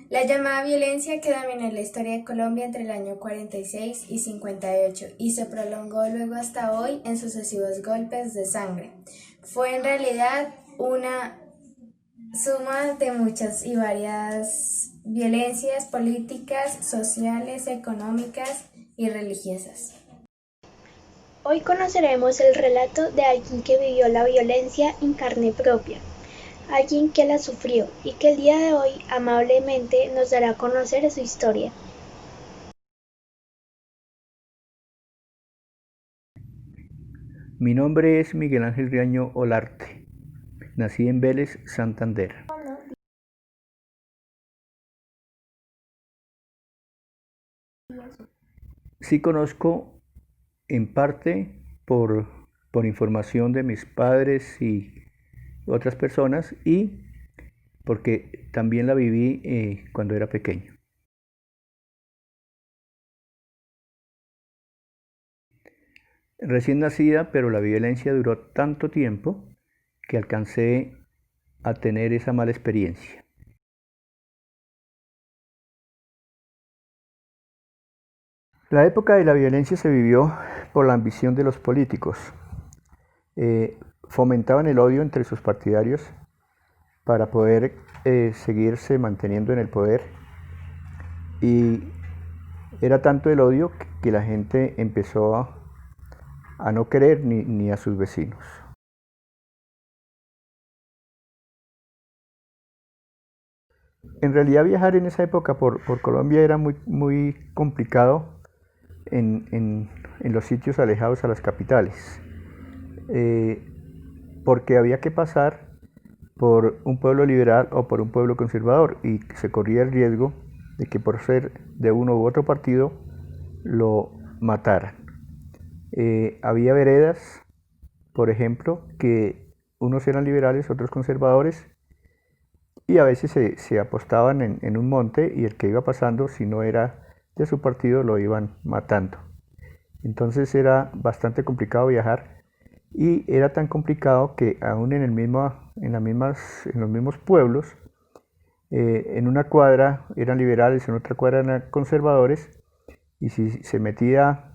La llamada violencia que dominó la historia de Colombia entre el año 46 y 58 y se prolongó luego hasta hoy en sucesivos golpes de sangre, fue en realidad una suma de muchas y varias violencias políticas, sociales, económicas y religiosas. Hoy conoceremos el relato de alguien que vivió la violencia en carne propia, alguien que la sufrió y que el día de hoy amablemente nos dará a conocer su historia. Mi nombre es Miguel Ángel Riaño Olarte. Nací en Vélez, Santander. Sí conozco en parte por información de mis padres y otras personas y porque también la viví cuando era pequeño. Recién nacida, pero la violencia duró tanto tiempo que alcancé a tener esa mala experiencia. La época de la violencia se vivió por la ambición de los políticos. Fomentaban el odio entre sus partidarios para poder seguirse manteniendo en el poder y era tanto el odio que la gente empezó a no querer ni a sus vecinos. En realidad viajar en esa época por Colombia era muy complicado en los sitios alejados a las capitales, eh, porque había que pasar por un pueblo liberal o por un pueblo conservador y se corría el riesgo de que por ser de uno u otro partido lo mataran. Había veredas, por ejemplo, que unos eran liberales, otros conservadores, y a veces se apostaban en un monte y el que iba pasando, si no era de su partido, lo iban matando. Entonces era bastante complicado viajar y era tan complicado que aún en los mismos pueblos, en una cuadra eran liberales, en otra cuadra eran conservadores, y si se metía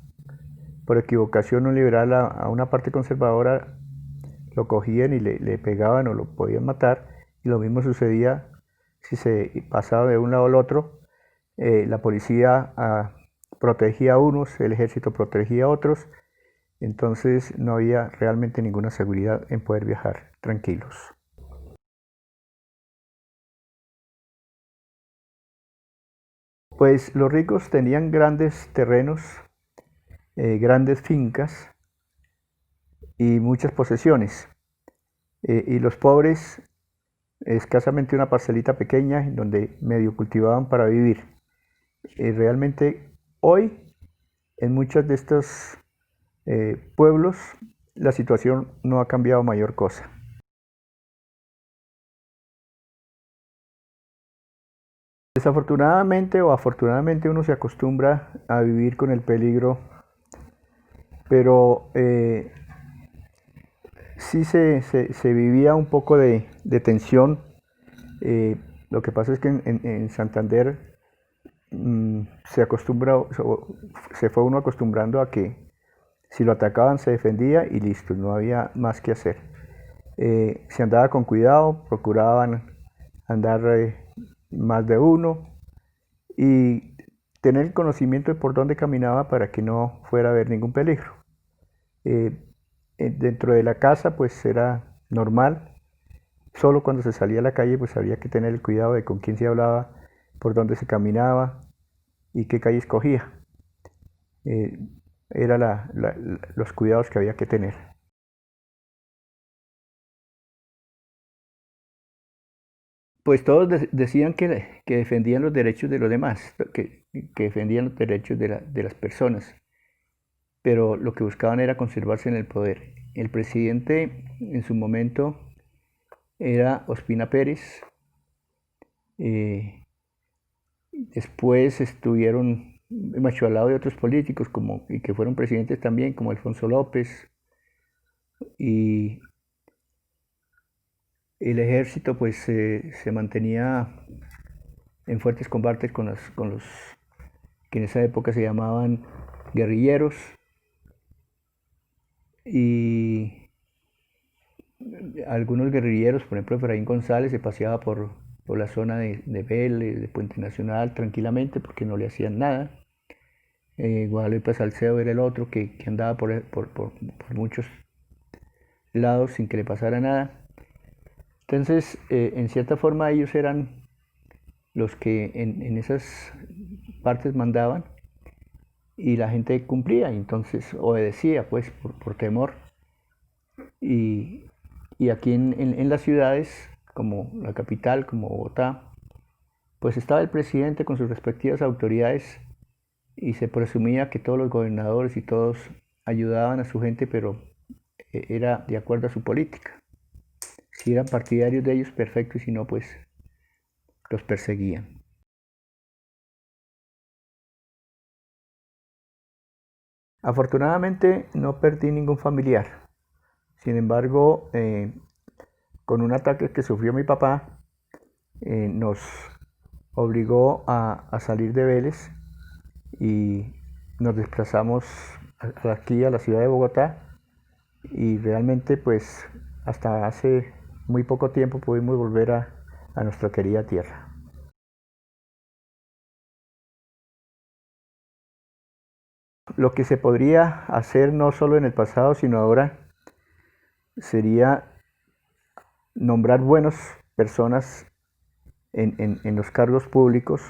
por equivocación un liberal a una parte conservadora, lo cogían y le pegaban o lo podían matar, y lo mismo sucedía si se pasaba de un lado al otro. La policía protegía a unos, el ejército protegía a otros, entonces no había realmente ninguna seguridad en poder viajar tranquilos. Pues los ricos tenían grandes terrenos, grandes fincas y muchas posesiones, y los pobres escasamente una parcelita pequeña en donde medio cultivaban para vivir. Realmente hoy en muchos de estos pueblos la situación no ha cambiado mayor cosa. Desafortunadamente o afortunadamente uno se acostumbra a vivir con el peligro, pero sí se vivía un poco de tensión. Lo que pasa es que en Santander se acostumbra, se fue uno acostumbrando a que si lo atacaban se defendía y listo, no había más que hacer. Se andaba con cuidado, procuraban andar más de uno y tener conocimiento de por dónde caminaba para que no fuera a haber ningún peligro. Eh, Dentro de la casa pues era normal, solo cuando se salía a la calle pues había que tener el cuidado de con quién se hablaba, por dónde se caminaba y qué calle escogía. Eh, Era los cuidados que había que tener. Pues todos decían que defendían los derechos de los demás, que defendían los derechos de las personas, pero lo que buscaban era conservarse en el poder. El presidente en su momento era Ospina Pérez, eh, después estuvieron macho al lado de otros políticos y que fueron presidentes también, como Alfonso López, y el ejército pues se mantenía en fuertes combates con los que en esa época se llamaban guerrilleros, y algunos guerrilleros, por ejemplo Efraín González, se paseaba por la zona de Vélez, de Puente Nacional, tranquilamente, porque no le hacían nada. Guadalupe Salcedo era el otro que andaba por muchos lados sin que le pasara nada. Entonces, en cierta forma ellos eran los que en esas partes mandaban, y la gente cumplía, y entonces obedecía pues por temor. Y aquí en las ciudades, como la capital, como Bogotá, pues estaba el presidente con sus respectivas autoridades, y se presumía que todos los gobernadores y todos ayudaban a su gente, pero era de acuerdo a su política. Si eran partidarios de ellos, perfecto, y si no, pues los perseguían. Afortunadamente no perdí ningún familiar. Sin embargo, con un ataque que sufrió mi papá, nos obligó a salir de Vélez, y nos desplazamos aquí a la ciudad de Bogotá, y realmente pues hasta hace muy poco tiempo pudimos volver a nuestra querida tierra. Lo que se podría hacer no solo en el pasado sino ahora sería nombrar buenas personas en los cargos públicos,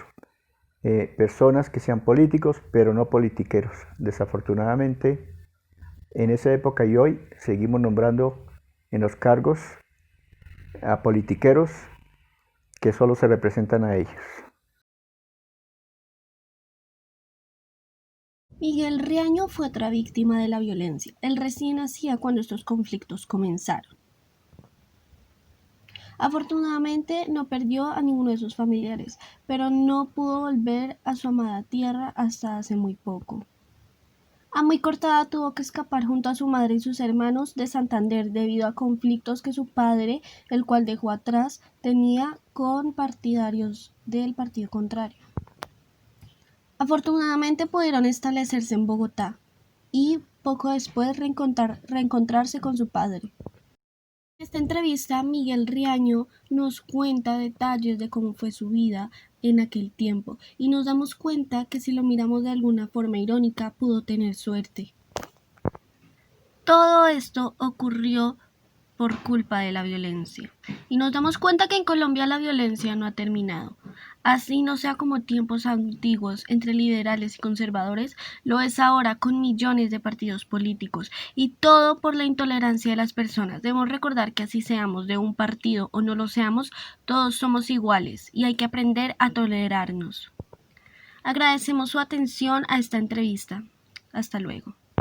personas que sean políticos pero no politiqueros. Desafortunadamente en esa época y hoy seguimos nombrando en los cargos a politiqueros que solo se representan a ellos. Miguel Riaño fue otra víctima de la violencia. Él recién nacía cuando estos conflictos comenzaron. Afortunadamente no perdió a ninguno de sus familiares, pero no pudo volver a su amada tierra hasta hace muy poco. A muy corta edad tuvo que escapar junto a su madre y sus hermanos de Santander debido a conflictos que su padre, el cual dejó atrás, tenía con partidarios del partido contrario. Afortunadamente pudieron establecerse en Bogotá y poco después reencontrarse con su padre. En esta entrevista, Miguel Riaño nos cuenta detalles de cómo fue su vida en aquel tiempo, y nos damos cuenta que si lo miramos de alguna forma irónica, pudo tener suerte. Todo esto ocurrió por culpa de la violencia, y nos damos cuenta que en Colombia la violencia no ha terminado. Así no sea como tiempos antiguos entre liberales y conservadores, lo es ahora con millones de partidos políticos, y todo por la intolerancia de las personas. Debemos recordar que así seamos de un partido o no lo seamos, todos somos iguales y hay que aprender a tolerarnos. Agradecemos su atención a esta entrevista. Hasta luego.